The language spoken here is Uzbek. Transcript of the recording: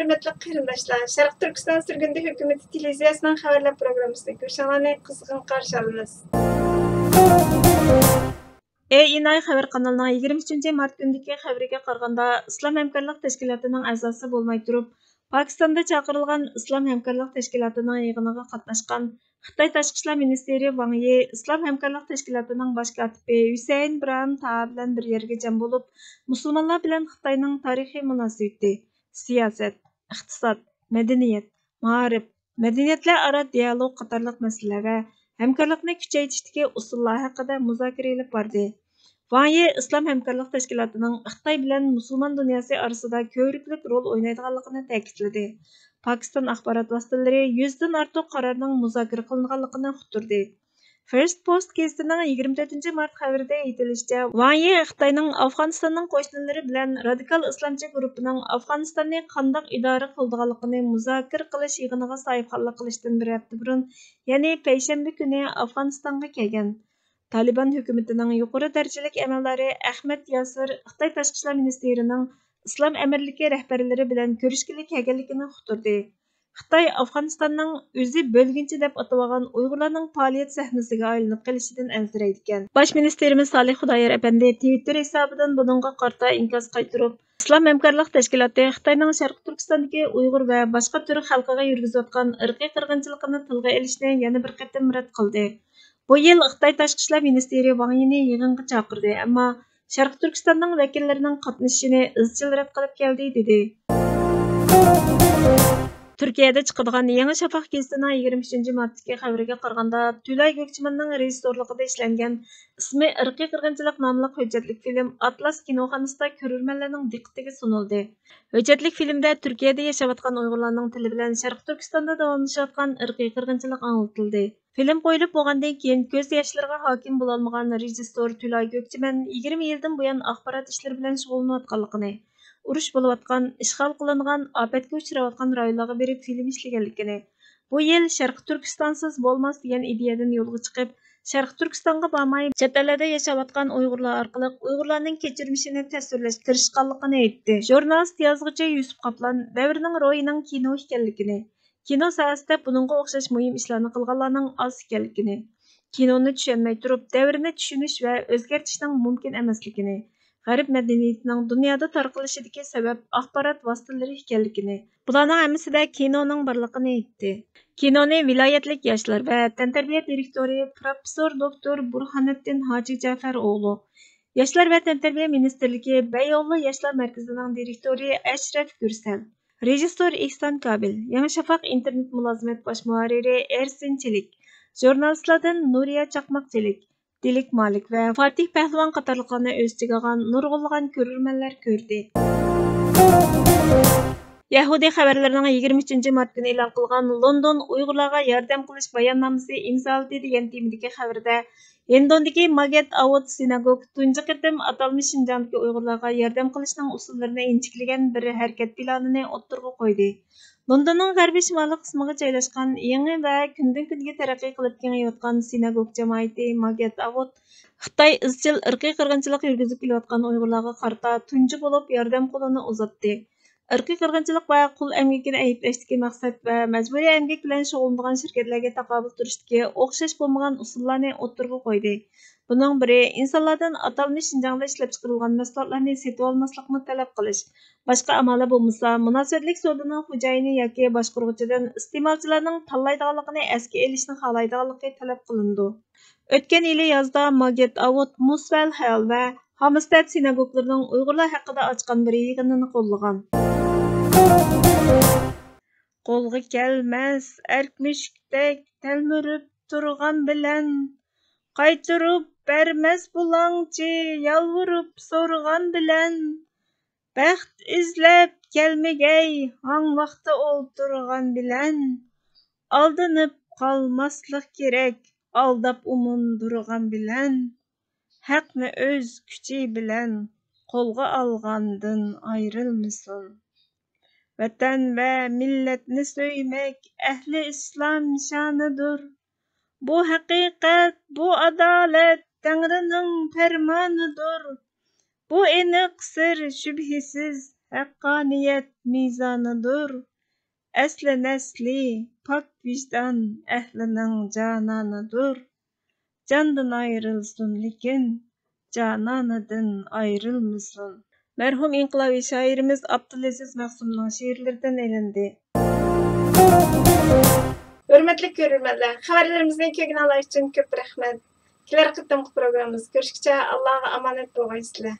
hörmetli qarindoshlar, Sharq Turkiston Surgundi hukumati televiziyasining xabarlar programmasiga ko'rishinglarni qizg'in qarshi olamiz. Inay xabar kanalining 23 mart kundagi xabariga qaraganda, Islom hamkorlik tashkilotining a'zosi bo'lmay turib, Pokistonda chaqirilgan Islom hamkorlik tashkilotining yig'iniga qatnashgan Xitoy Tashqi ishlar ministri Wang Yi Islom hamkorlik tashkilotining bosh kotibi Hüseyin Ibrahim Taha bilan bir yerga jam bo'lib, musulmonlar bilan Xitoyning tarixiy munosabati, siyosat, iqtisod, madaniyat, ma'rif, madaniyatlararo dialog qatorliq masalalar va hamkorlikni kuchaytirishdagi usullar haqida muzokara olib bordi. Wang Yi Islom hamkorlik tashkilotining Xitoy bilan musulmon dunyosi orasida ko'riklik rol o'ynaydiganligini ta'kidladi. Pokiston axborot vositalari 100 dan ortiq qarorning muzokara qilinganligini uqtirdi. First Post gazetining 24 mart xabarida aytilishicha, Wang Yi Xitoyning Afg'onistonning qo'shnilari bilan radikal islomchi guruhining Afg'onistonni qanday idora qiladiganligini muzokara qilish yig'iniga sohibxonlik qilishdan bir hafta burun, ya'ni payshanba kuni Afg'onistonga kelgan. Taliban hukumatining yuqori darajalik amaldori Ahmad Yasir Xitoy tashqi ishlar ministrining islom amirligi rahbarlari bilan ko'rishgili kelganligini uqtirdi. Xitoy Afg'onistonning o'zi bo'lginchi deb atagan Uyg'urlarning faoliyat sahnasiga aylanib qolishidan ansiraydi ekan. Bosh ministerimiz Salih Xudoyor apandi Twitter hisobidan buningga qarta inkos qaytirib, Islom hamkorlik tashkiloti Xitoyning Sharq Turkistondagi Uyg'ur va boshqa turk xalqiga yurgizayotgan irqiy qirg'inchilikni tilga olishni yana bir qatim rad qildi. Bu yil Xitoy tashqi ishlar ministri Wang Yini yig'inga chaqirdi, ammo Sharq Turkistonning vakillarining qatnashishini izchil rad qilib keldi dedi. Turkiyada chiqadigan Yangi Shafaq gazetining 23 martdagi xabariga qaraganda, Tülay Gökçemanning rejissyorligida ishlangan ismi irqiy qirg'inchilik nomli hujjatli film Atlas kinoxonasida ko'rurmanlarning diqqatiga sunildi. Hujjatli filmda Turkiyada yashayotgan Uyg'urlarning tili bilan Sharq Turkistonda davomlashayotgan irqiy qirg'inchilik anlatildi. Film qo'yilib bo'lgandan keyin ko'z yoshlarga hokim bo'lolmagan rejissyor Tülay Gökçeman 20 yildan buyon axborot ishlari bilan shug'ullanayotganligini, urush bo'layotgan, ishg'ol qilingan, ofatga uchrayotgan rayonlarga berib film ishlaganligini, bu yil Sharq Turkistonsiz bo'lmas degan ideyadan yo'lga chiqib, Sharq Turkistonga bormay, chet elda yashayotgan Uyg'urlar orqali Uyg'urlarning kechirmishini tasvirlashga tirishganligini aytdi. Jurnalist yozuvchi Yusuf Qaplan davrining ro'yining kino ekanligini, kino sohasida buningga o'xshash muhim ishlarni qilganlarning oz ekanligini, kinoni tushunmay turib, davrni tushunish va o'zgartirishning mumkin emasligini, G'arb madaniyatining dunyoda tarqalishidagi sabab axborot vositalari ekanligini, bularning hammasida kinoning borligini aytdi. Kinoni viloyatlik yoshlar va tantarbiya direktori professor doktor Burhoniddin Hoji Ja'far o'g'li, Yoshlar va tantarbiya ministrligi Beyo'g'li yoshlar markazining direktori Ashraf Gursal, rejissyor Ehson Kobil, Yangi Shafaq internet mulozimat bosh muharriri Ersin Chilik, jurnalistlardan Nuriya Chaqmoqchilik, Dilik Malik va Fatih Pahlavon qatorliqlarni o'z ichiga olgan nurg'unlagan ko'rurmanlar ko'rdi. Yahudiy xabarlarining 23 mart kuni e'lon qilgan London Uyg'urlarga yordam qilish bayonnomasi imzoladi degan temadagi xabarda Londondagi Maget Avot sinagog tunji qatim atalmish Shinjongdagi Uyg'urlarga yordam qilishning usullarini injiklagan bir harakat planini o'ttirg'a qo'ydi. Londonning g'arbiy shimoliy qismiga joylashgan yangi va kundan kunga taraqqiy qilib kengayayotgan sinagog jamoati Maget Avot Xitoy izchil irqiy qirg'inchilik yurgizib kelayotgan Uyg'urlarga qarta tunji bo'lib yordam qo'lini uzatdi. Irqiy qirg'inchilik va qul emgakini ayblashdagi maqsad va majburiy emgak bilan shug'ullangan shirkatlarga taqobil turishdagi o'xshash bo'lmagan usullarni o'ttirg'a qo'ydi. Buning biri insonlardan atalmish Shinjongda ishlab chiqarilgan mahsulotlarni sotib olmaslikni talab qilish. Boshqa amali bo'lmasa, munosabatlik savdoning xo'jayini yoki boshqaruvchidan iste'molchilarning tanlaydiganligini asga olishni xohlaydiganligi talab qilindi. O'tgan yili yozda Maget Avot Musval Hal va Hamstad sinagoglarining Uyg'urlar haqida ochgan bir yig'inini qo'llagan. Qo'lga kelmas erkmushukdek telmirib turgan bilan qaytirib bermas bulangchi yalvurib so'rgan bilan baxt izlab kelmagay hang vaqti o'ltirgan bilan aldanib qolmaslik kerak aldab umundurgan bilan haqni o'z kuchi bilan qo'lga olgandan ayrilmasin. Vatan ve milletni söymek ehli İslam şanıdır. Bu hakikat, bu adalet Tanrı'nın fermanıdır. Bu eniq sır şübhisiz haqqoniyat mizonidir. Asli nasli pok vicdan ahlining jononidir. Candan ayrılsın lekin cananidan ayrılmasın. Merhum inqilobiy shoirimiz Abdulaziz Mahsumning she'rlaridan elindi. Hürmetli görürmenler, xabarlarımızdan kögün Allah için köp rahmet. Kelar qıtımqı programımız görüşkice Allah'a amanet bolğaysızlar.